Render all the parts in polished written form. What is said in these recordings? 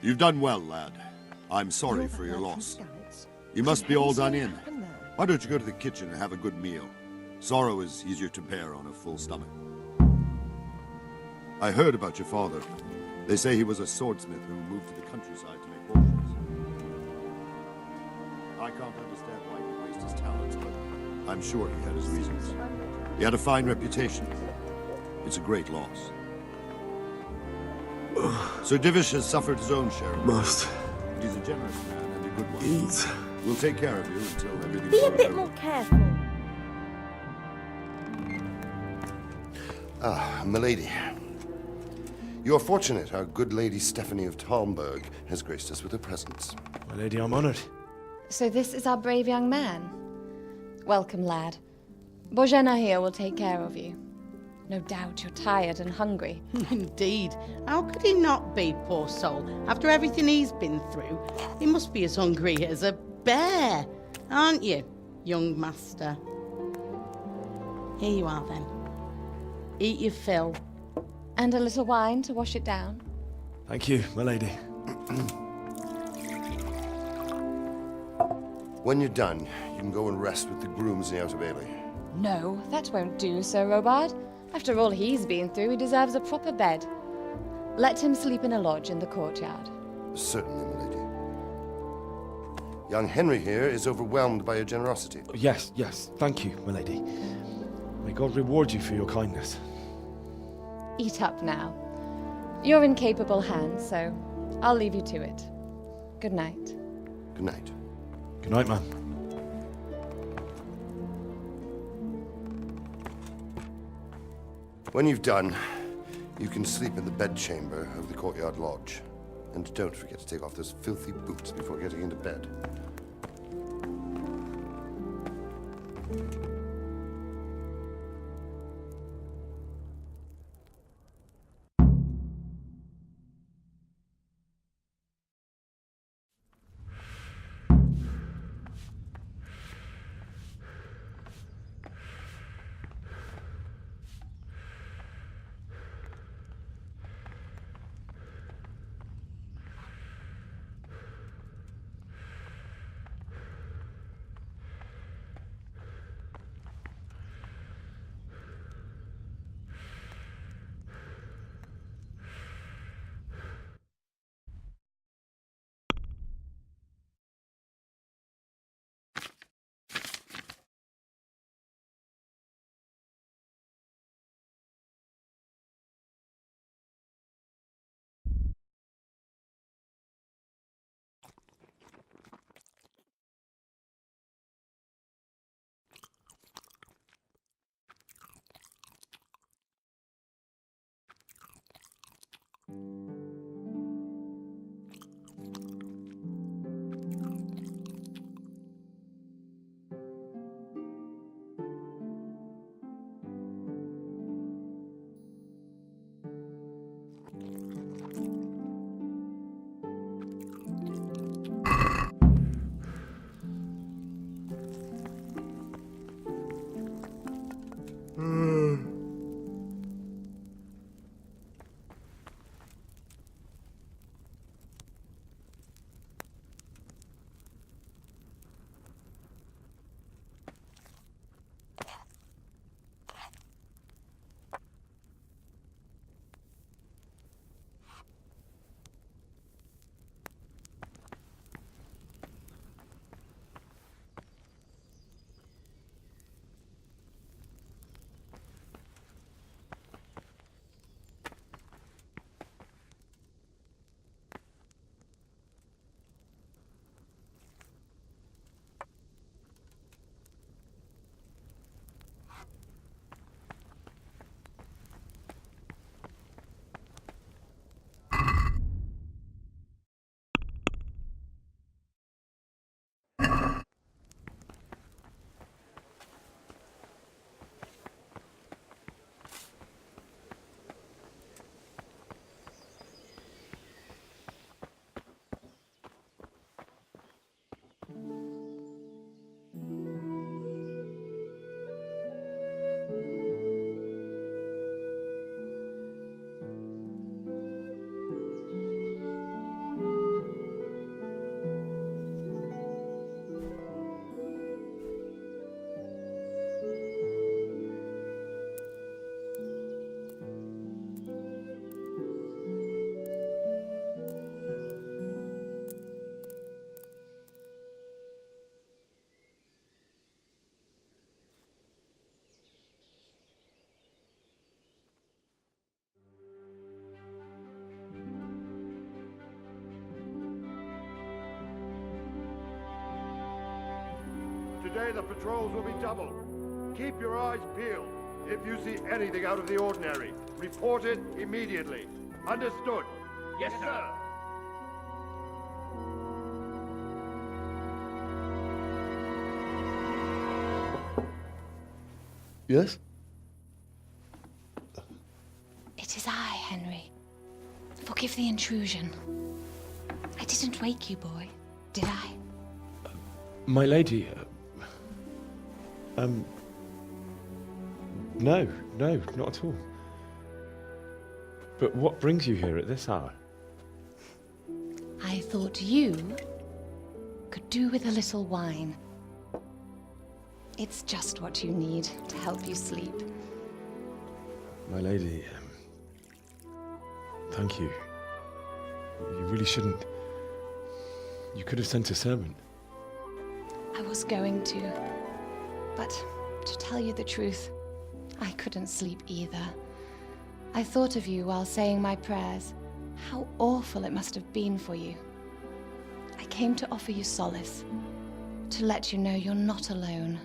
You've done well, lad. I'm sorry for your loss. You must be all done in. Why don't you go to the kitchen and have a good meal? Sorrow is easier to bear on a full stomach. I heard about your father. They say he was a swordsmith who moved to the countryside to make potions. I can't understand why he wasted his talents, but I'm sure he had his reasons. He had a fine reputation. It's a great loss. Sir Divish has suffered his own share of Must He's a generous man and a good one. eat. We'll take care of you until everything's Be a sorted bit out. more careful. Ah, milady. You are fortunate our good lady Stephanie of Talmberg has graced us with her presence. My lady, I'm honored. So this is our brave young man. Welcome, lad. Bojena here will take care of you. No doubt you're tired and hungry. Indeed. How could he not be, poor soul? After everything he's been through, he must be as hungry as a bear, aren't you, young master? Here you are, then. Eat your fill. And a little wine to wash it down. Thank you, my lady. When you're done, you can go and rest with the grooms in the Outer Bailey. No, that won't do, Sir Robard. After all he's been through, he deserves a proper bed. Let him sleep in a lodge in the courtyard. Certainly, milady. Young Henry here is overwhelmed by your generosity. Yes, yes, thank you, my lady. May God reward you for your kindness. Eat up now. You're in capable hands, so I'll leave you to it. Good night. Good night. Good night, man. When you've done, you can sleep in the bedchamber of the courtyard lodge. And don't forget to take off those filthy boots before getting into bed. day, the patrols will be doubled. Keep your eyes peeled. If you see anything out of the ordinary, report it immediately. Understood? Yes, sir. Yes? It is I, Henry. Forgive the intrusion. I didn't wake you, boy, did I? My lady, no, not at all. But what brings you here at this hour? I thought you could do with a little wine. It's just what you need to help you sleep. My lady, thank you. You really shouldn't. You could have sent a servant. I was going to, but to tell you the truth, I couldn't sleep either. I thought of you while saying my prayers. How awful it must have been for you. I came to offer you solace, to let you know you're not alone.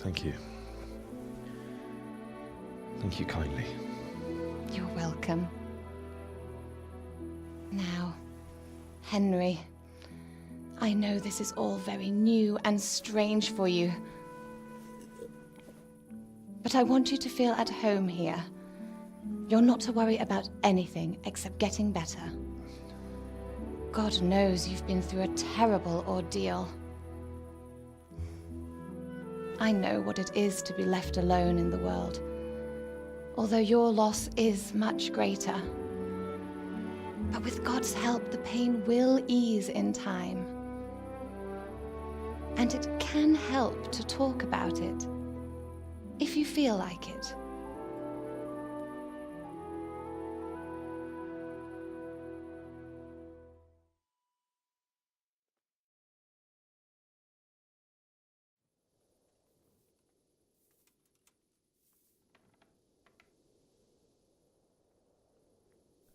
Thank you. Thank you kindly. You're welcome. Now, Henry, I know this is all very new and strange for you, but I want you to feel at home here. You're not to worry about anything except getting better. God knows you've been through a terrible ordeal. I know what it is to be left alone in the world, although your loss is much greater. But with God's help, the pain will ease in time. And it can help to talk about it, if you feel like it.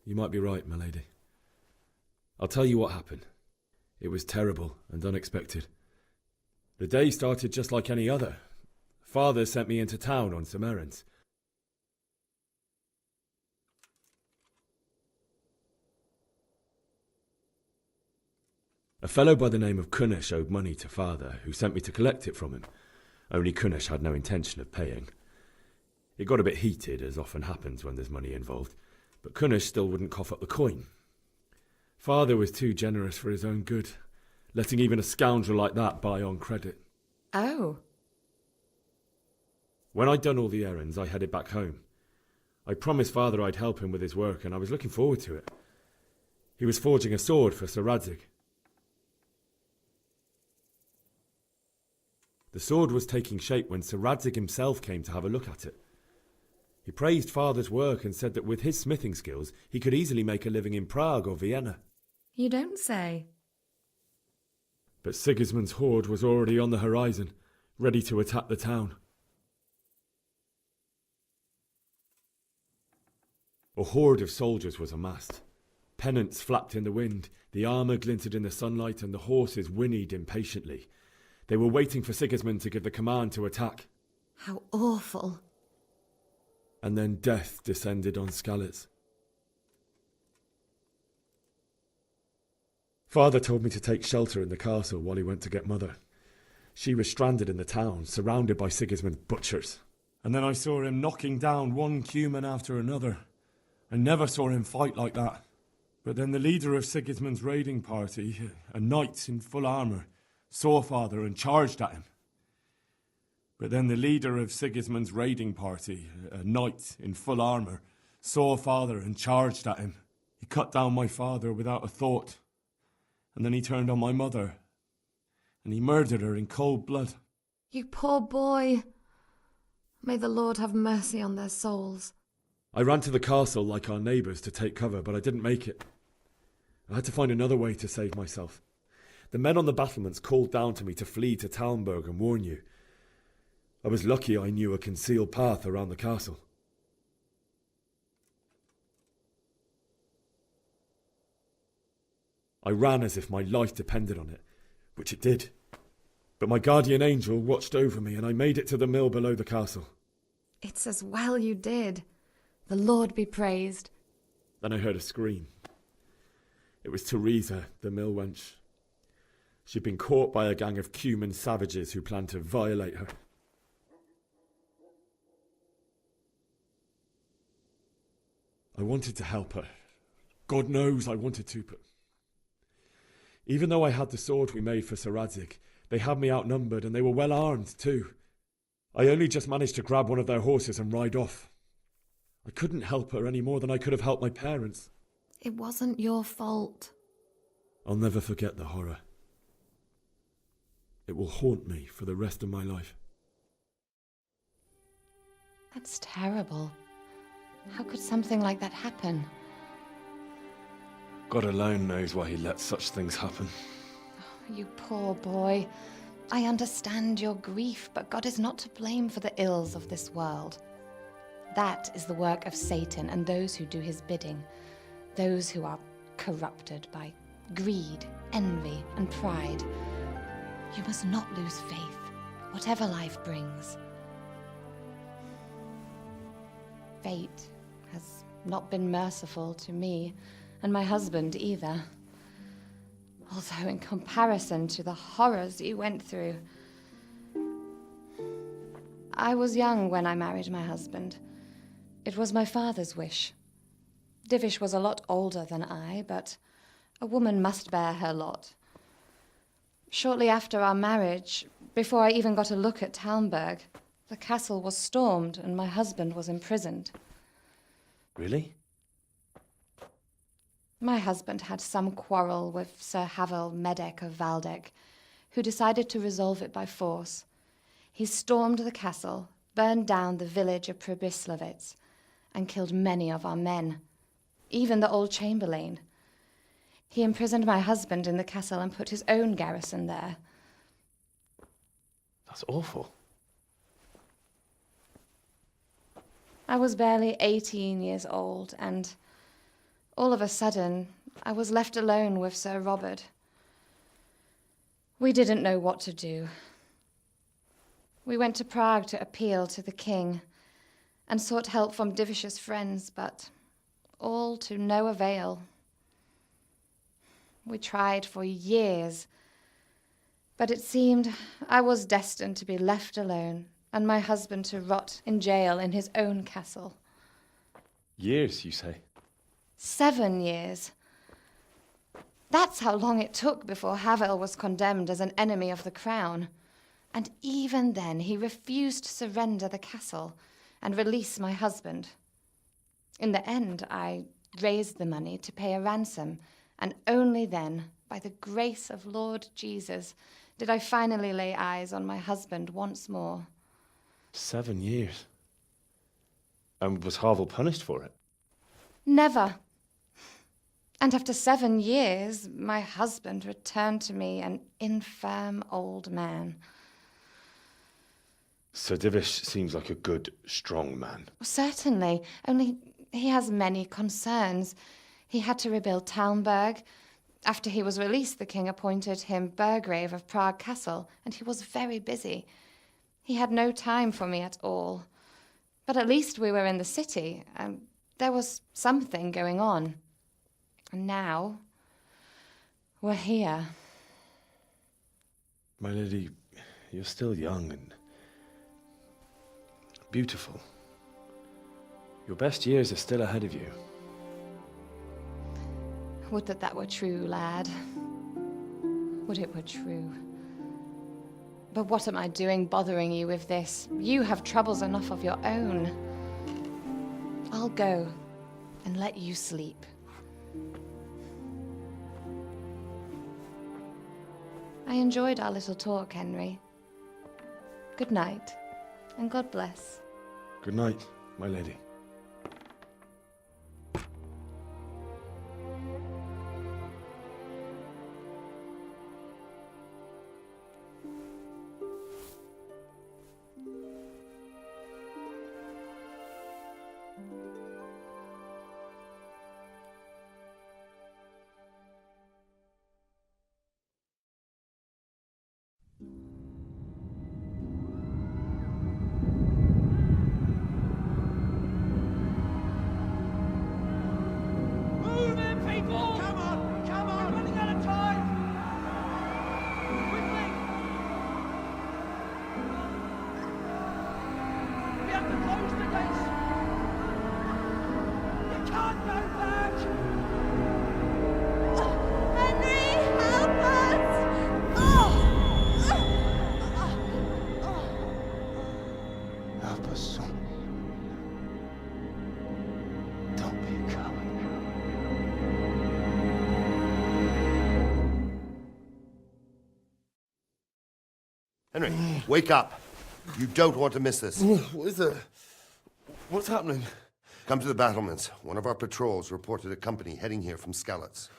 You might be right, my lady. I'll tell you what happened. It was terrible and unexpected. The day started just like any other. Father sent me into town on some errands. A fellow by the name of Kunish owed money to Father, who sent me to collect it from him. Only Kunish had no intention of paying. It got a bit heated, as often happens when there's money involved, but Kunish still wouldn't cough up the coin. Father was too generous for his own good, letting even a scoundrel like that buy on credit. Oh. When I'd done all the errands, I headed back home. I promised Father I'd help him with his work, and I was looking forward to it. He was forging a sword for Sir Radzig. The sword was taking shape when Sir Radzig himself came to have a look at it. He praised Father's work and said that with his smithing skills, he could easily make a living in Prague or Vienna. You don't say. But Sigismund's horde was already on the horizon, ready to attack the town. A horde of soldiers was amassed. Pennants flapped in the wind, the armour glinted in the sunlight, and the horses whinnied impatiently. They were waiting for Sigismund to give the command to attack. How awful. And then death descended on Skalitz. Father told me to take shelter in the castle while he went to get Mother. She was stranded in the town, surrounded by Sigismund's butchers. And then I saw him knocking down one Cuman after another. I never saw him fight like that. But then the leader of Sigismund's raiding party, a knight in full armour, saw Father and charged at him. But then the leader of Sigismund's raiding party, a knight in full armour, saw Father and charged at him. He cut down my father without a thought. And then he turned on my mother. And he murdered her in cold blood. You poor boy. May the Lord have mercy on their souls. I ran to the castle like our neighbours to take cover, but I didn't make it. I had to find another way to save myself. The men on the battlements called down to me to flee to Talmberg and warn you. I was lucky I knew a concealed path around the castle. I ran as if my life depended on it, which it did. But my guardian angel watched over me and I made it to the mill below the castle. It's as well you did. The Lord be praised. Then I heard a scream. It was Teresa, the mill wench. She'd been caught by a gang of Cuman savages who planned to violate her. I wanted to help her. God knows I wanted to, but even though I had the sword we made for Sir Radzig, they had me outnumbered and they were well armed too. I only just managed to grab one of their horses and ride off. I couldn't help her any more than I could have helped my parents. It wasn't your fault. I'll never forget the horror. It will haunt me for the rest of my life. That's terrible. How could something like that happen? God alone knows why he lets such things happen. You poor boy. I understand your grief, but God is not to blame for the ills of this world. That is the work of Satan and those who do his bidding, those who are corrupted by greed, envy, and pride. You must not lose faith, whatever life brings. Fate has not been merciful to me, and my husband either. Although in comparison to the horrors you went through. I was young when I married my husband. It was my father's wish. Divish was a lot older than I, but a woman must bear her lot. Shortly after our marriage, before I even got a look at Talmberg, the castle was stormed and my husband was imprisoned. Really? My husband had some quarrel with Sir Havel Medek of Valdek, who decided to resolve it by force. He stormed the castle, burned down the village of Pribyslavitz, and killed many of our men, even the old chamberlain. He imprisoned my husband in the castle and put his own garrison there. That's awful. I was barely 18 years old, and all of a sudden, I was left alone with Sir Robert. We didn't know what to do. We went to Prague to appeal to the king and sought help from Divish's friends, but all to no avail. We tried for years, but it seemed I was destined to be left alone and my husband to rot in jail in his own castle. Years, you say? 7 years. That's how long it took before Havel was condemned as an enemy of the crown. And even then he refused to surrender the castle and release my husband. In the end, I raised the money to pay a ransom, and only then, by the grace of Lord Jesus, did I finally lay eyes on my husband once more. 7 years? And was Havel punished for it? Never. And after 7 years, my husband returned to me an infirm old man. Sir Divish seems like a good, strong man. Certainly, only he has many concerns. He had to rebuild Talmberg. After he was released, the king appointed him Burgrave of Prague Castle, and he was very busy. He had no time for me at all. But at least we were in the city, and there was something going on. And now, we're here. My lady, you're still young and beautiful. Your best years are still ahead of you. Would that that were true, lad. Would it were true. But what am I doing bothering you with this? You have troubles enough of your own. I'll go and let you sleep. I enjoyed our little talk, Henry. Good night, and God bless. Good night, my lady. have to close the gates. You can't go back. Henry, help us! Help us, son. Don't be a coward. Henry, wake up. You don't want to miss this. What is it? What's happening? Come to the battlements. One of our patrols reported a company heading here from Skalitz.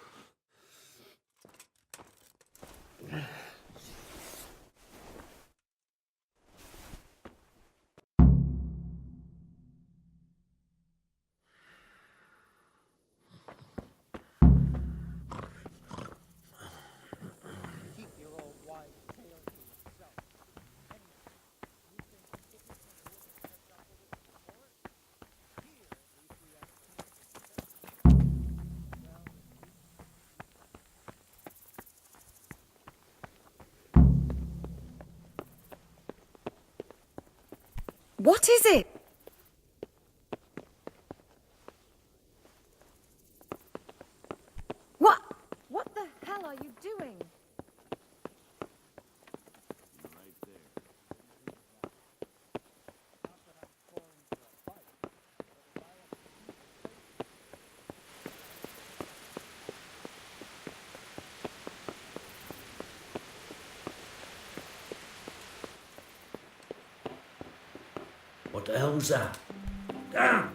What is it? What the hell are you doing? What the hell's that? Damn!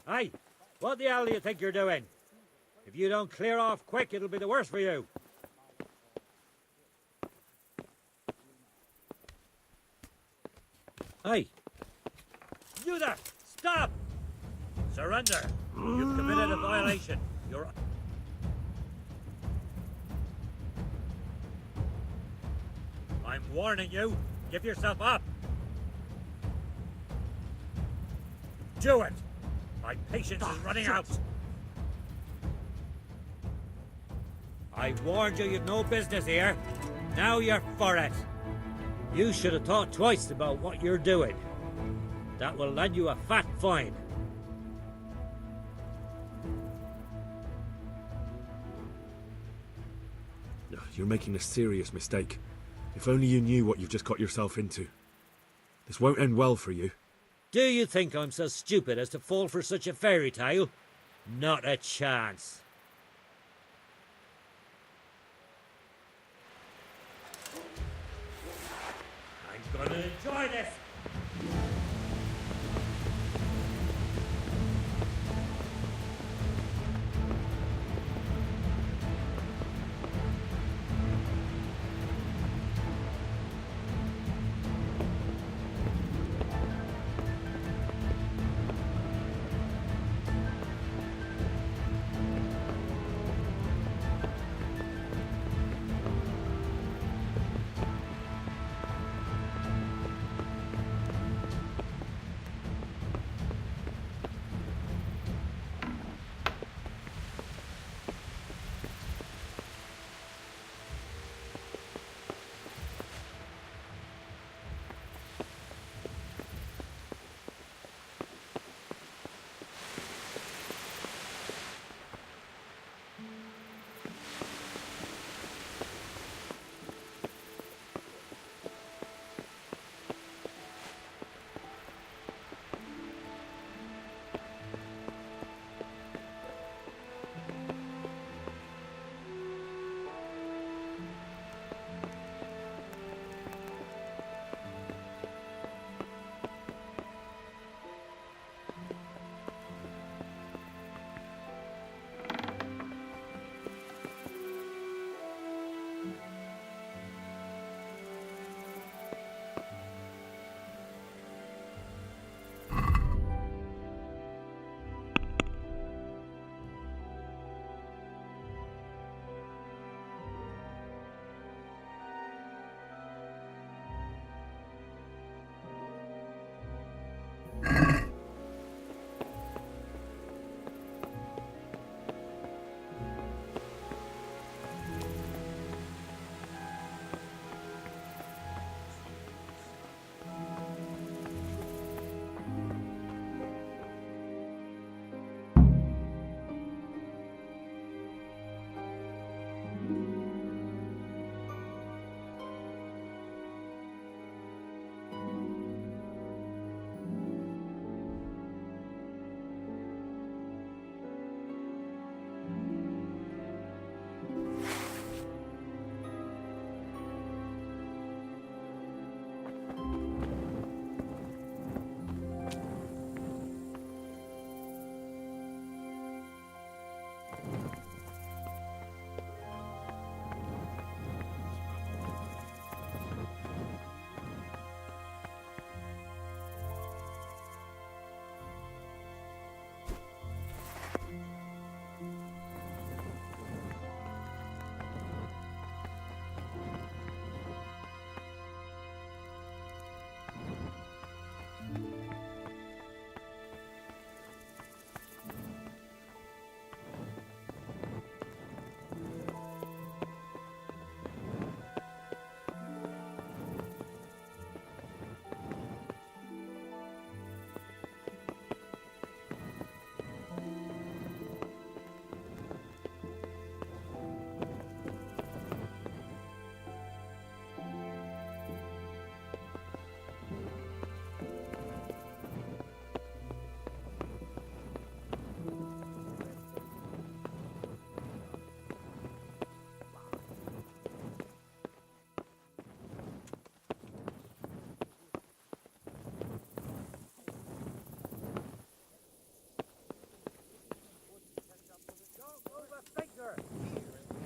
Hey, what the hell do you think you're doing? If you don't clear off quick, it'll be the worse for you. Hey! You there! Stop! Surrender! You've committed a violation. You're... I'm warning you. Give yourself up. Do it! My patience is running out. I warned you you'd no business here. Now you're for it. You should have thought twice about what you're doing. That will land you a fat fine. You're making a serious mistake. If only you knew what you've just got yourself into. This won't end well for you. Do you think I'm so stupid as to fall for such a fairy tale? Not a chance. I'm gonna enjoy this.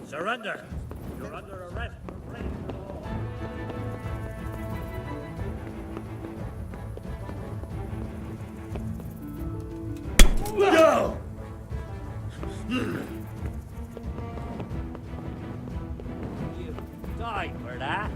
Surrender. You're under arrest for breaking the law. No! You died for that.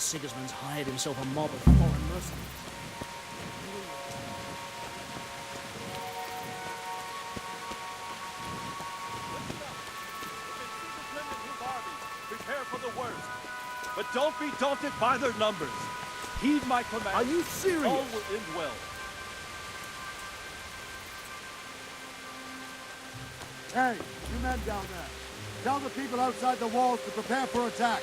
Sigismund's hired himself a mob of foreign mercenaries. Prepare for the worst. But don't be daunted by their numbers. Heed my command. Are you serious? All will end well. Hey, you men down there. Tell the people outside the walls to prepare for attack.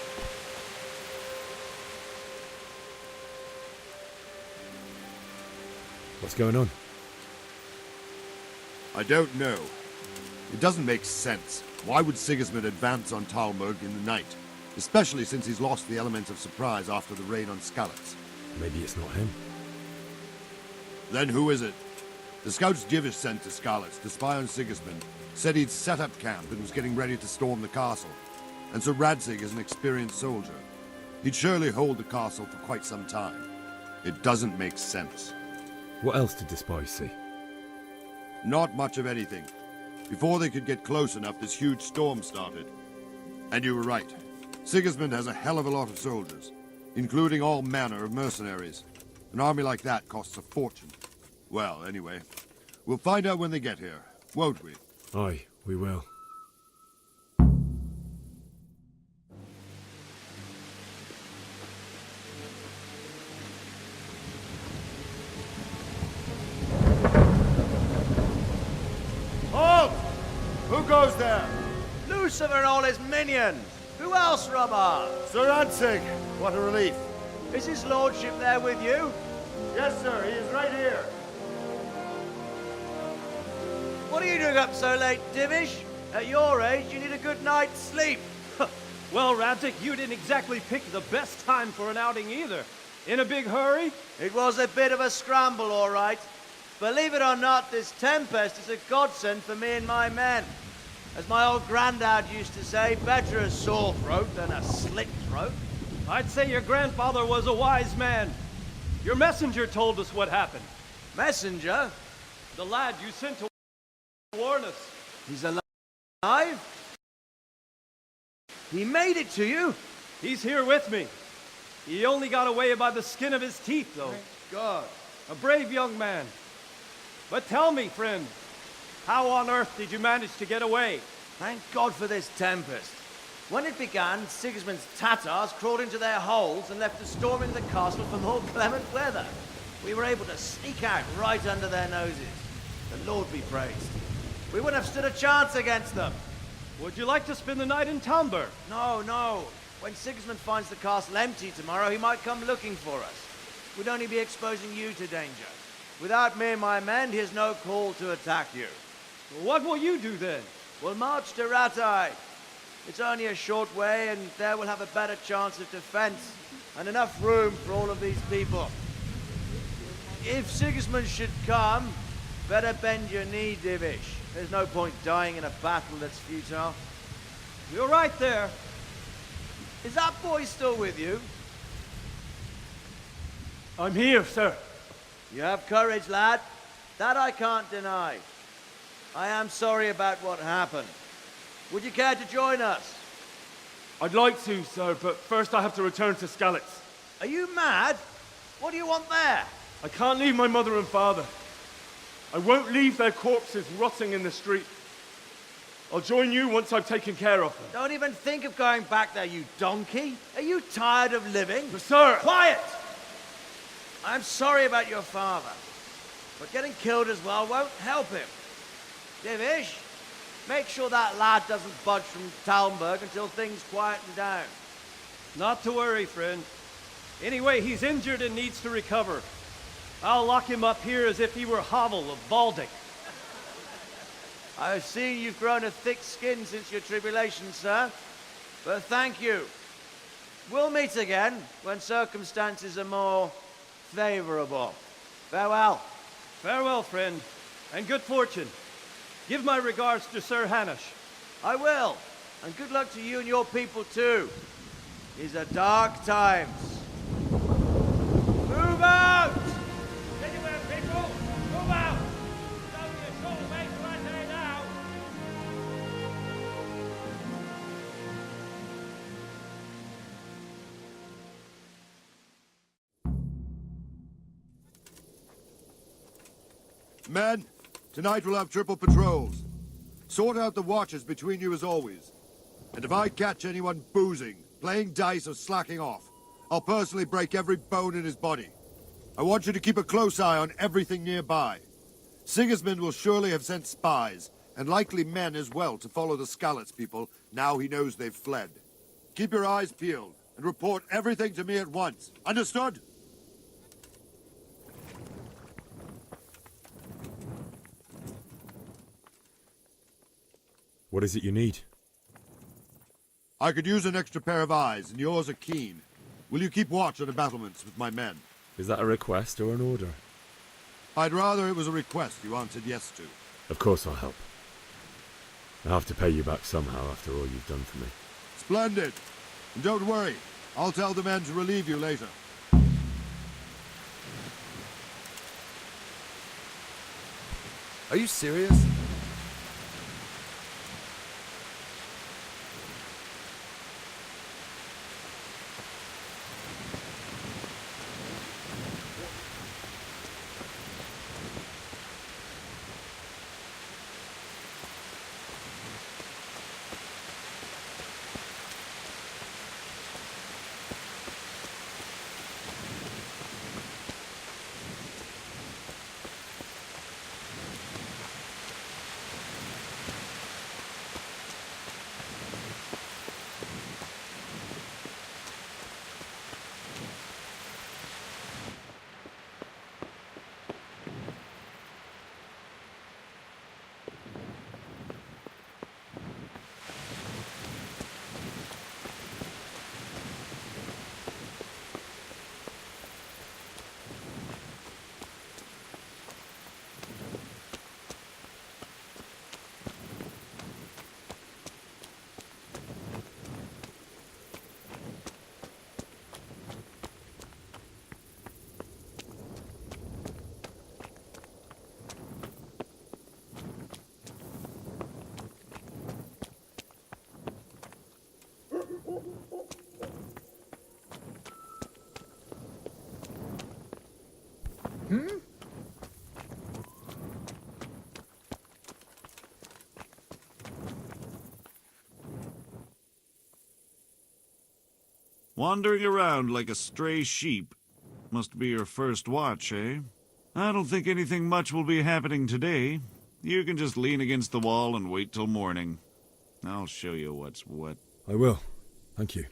What's going on? I don't know. It doesn't make sense. Why would Sigismund advance on Talmberg in the night? Especially since he's lost the element of surprise after the raid on Skalitz. Maybe it's not him. Then who is it? The scouts Divish sent to Skalitz to spy on Sigismund said he'd set up camp and was getting ready to storm the castle. And Sir Radzig is an experienced soldier. He'd surely hold the castle for quite some time. It doesn't make sense. What else did the spies see? Not much of anything. Before they could get close enough, this huge storm started. And you were right. Sigismund has a hell of a lot of soldiers, including all manner of mercenaries. An army like that costs a fortune. Well, anyway, we'll find out when they get here, won't we? Aye, we will. Halt! Who goes there? Lucifer and all his minions. Who else, Robber? Sir Radzig. What a relief. Is his lordship there with you? Yes, sir. He is right here. What are you doing up so late, Divish? At your age, you need a good night's sleep. Well, Radzig, you didn't exactly pick the best time for an outing either. In a big hurry? It was a bit of a scramble, all right. Believe it or not, this tempest is a godsend for me and my men. As my old granddad used to say, better a sore throat than a slit throat. I'd say your grandfather was a wise man. Your messenger told us what happened. Messenger? The lad you sent to warn us. He's alive? He made it to you? He's here with me. He only got away by the skin of his teeth, though. Thank God. A brave young man. But tell me, friend, how on earth did you manage to get away? Thank God for this tempest. When it began, Sigismund's Tatars crawled into their holes and left us storming the castle for more clement weather. We were able to sneak out right under their noses. The Lord be praised. We wouldn't have stood a chance against them. Would you like to spend the night in Talmberg? No, no. When Sigismund finds the castle empty tomorrow, he might come looking for us. We'd only be exposing you to danger. Without me and my men, he has no call to attack you. What will you do then? We'll march to Ratai. It's only a short way, and there we'll have a better chance of defense and enough room for all of these people. If Sigismund should come, better bend your knee, Divish. There's no point dying in a battle that's futile. You're right there. Is that boy still with you? I'm here, sir. You have courage, lad. That I can't deny. I am sorry about what happened. Would you care to join us? I'd like to, sir, but first I have to return to Skalitz. Are you mad? What do you want there? I can't leave my mother and father. I won't leave their corpses rotting in the street. I'll join you once I've taken care of them. Don't even think of going back there, you donkey. Are you tired of living? But sir! Quiet! I'm sorry about your father, but getting killed as well won't help him. Divish, make sure that lad doesn't budge from Talmberg until things quieten down. Not to worry, friend. Anyway, he's injured and needs to recover. I'll lock him up here as if he were Havel of Baldic. I've seen you've grown a thick skin since your tribulation, sir. But thank you. We'll meet again when circumstances are more favorable. Farewell. Farewell, friend, and good fortune. Give my regards to Sir Hanush. I will. And good luck to you and your people, too. These are dark times. Move out! Anywhere, people! Move out! It's only a short way to Ratai now. Men, tonight we'll have triple patrols. Sort out the watches between you as always. And if I catch anyone boozing, playing dice or slacking off, I'll personally break every bone in his body. I want you to keep a close eye on everything nearby. Sigismund will surely have sent spies, and likely men as well, to follow the Skalitz people now he knows they've fled. Keep your eyes peeled, and report everything to me at once. Understood? What is it you need? I could use an extra pair of eyes, and yours are keen. Will you keep watch on the battlements with my men? Is that a request or an order? I'd rather it was a request you answered yes to. Of course I'll help. I have to pay you back somehow after all you've done for me. Splendid. And don't worry, I'll tell the men to relieve you later. Are you serious? Wandering around like a stray sheep. Must be your first watch, eh? I don't think anything much will be happening today. You can just lean against the wall and wait till morning. I'll show you what's what. I will. Thank you.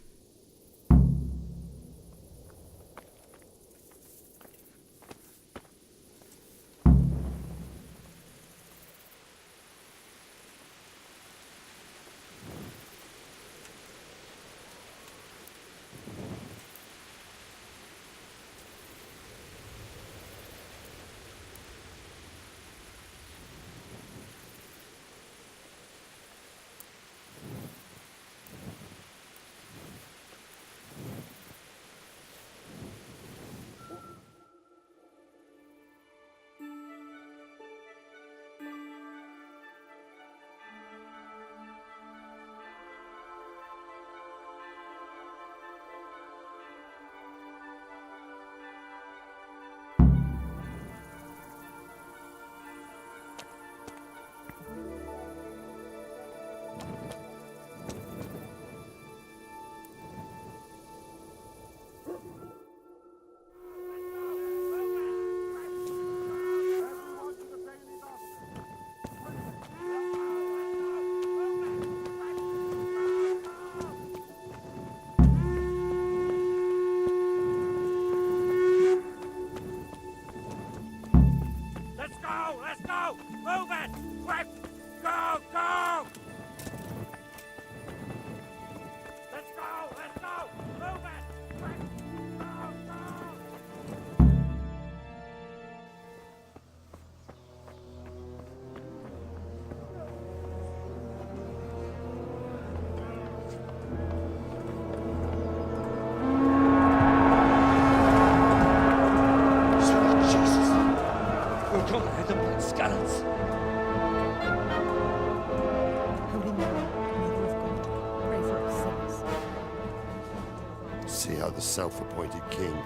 See how the self-appointed king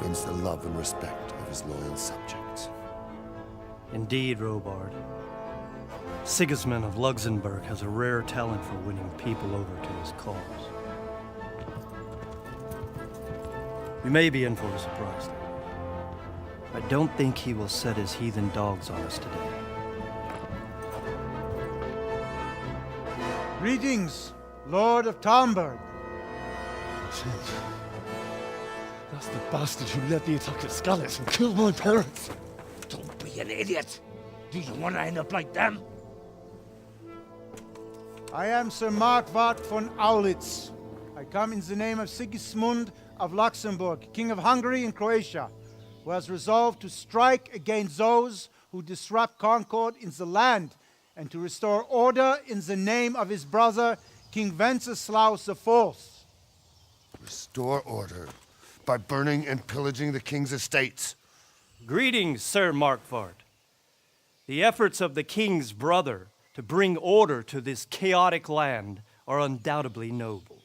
wins the love and respect of his loyal subjects. Indeed, Robard. Sigismund of Luxembourg has a rare talent for winning people over to his cause. We may be in for a surprise, though. I don't think he will set his heathen dogs on us today. Greetings, Lord of Talmberg. That's the bastard who led the attack at Scallis and killed my parents. Don't be an idiot. Do you want to end up like them? I am Sir Markwart von Aulitz. I come in the name of Sigismund of Luxembourg, King of Hungary and Croatia, who has resolved to strike against those who disrupt concord in the land and to restore order in the name of his brother, King Wenceslaus IV. Restore order by burning and pillaging the king's estates. Greetings, Sir Markwart. The efforts of the king's brother to bring order to this chaotic land are undoubtedly noble.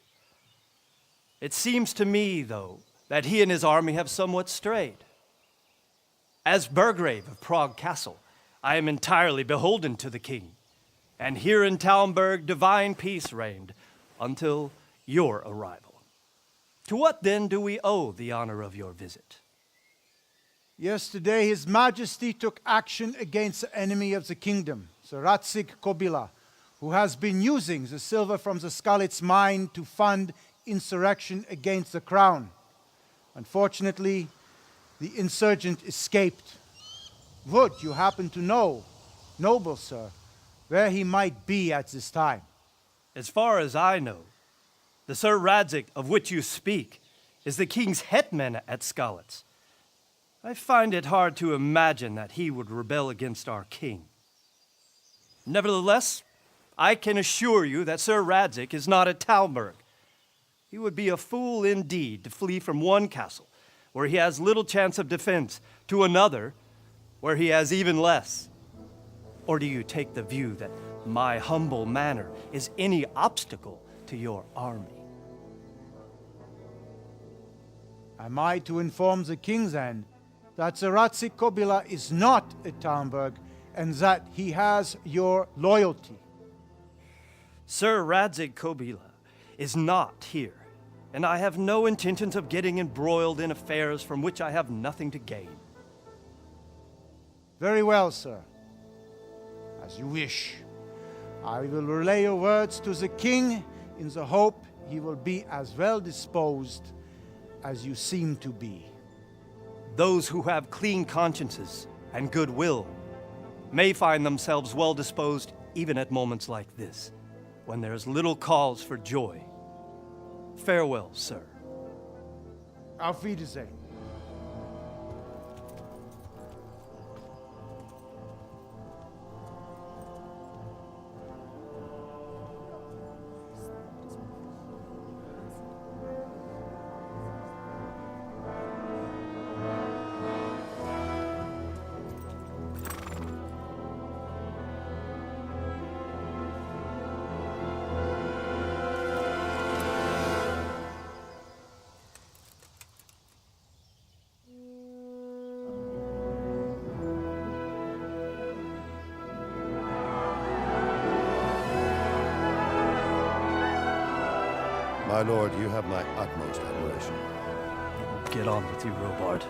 It seems to me, though, that he and his army have somewhat strayed. As Burgrave of Prague Castle, I am entirely beholden to the king, and here in Talmberg divine peace reigned until your arrival. To what then do we owe the honor of your visit? Yesterday, His Majesty took action against the enemy of the kingdom, Sir Radzig Kobyla, who has been using the silver from the Skalitz mine to fund insurrection against the crown. Unfortunately, the insurgent escaped. Would you happen to know, noble sir, where he might be at this time? As far as I know, the Sir Radzig of which you speak is the king's hetman at Skalitz. I find it hard to imagine that he would rebel against our king. Nevertheless, I can assure you that Sir Radzig is not at Talmberg. He would be a fool indeed to flee from one castle, where he has little chance of defense, to another, where he has even less. Or do you take the view that my humble manner is any obstacle to your army? Am I to inform the king then that Sir Radzig Kobyla is not at Talmberg and that he has your loyalty? Sir Radzig Kobyla is not here, and I have no intentions of getting embroiled in affairs from which I have nothing to gain. Very well, sir. As you wish. I will relay your words to the king in the hope he will be as well disposed as you seem to be. Those who have clean consciences and goodwill may find themselves well disposed even at moments like this, when there is little cause for joy. Farewell, sir. Auf Wiedersehen. My lord, you have my utmost admiration. Get on with you, Robard.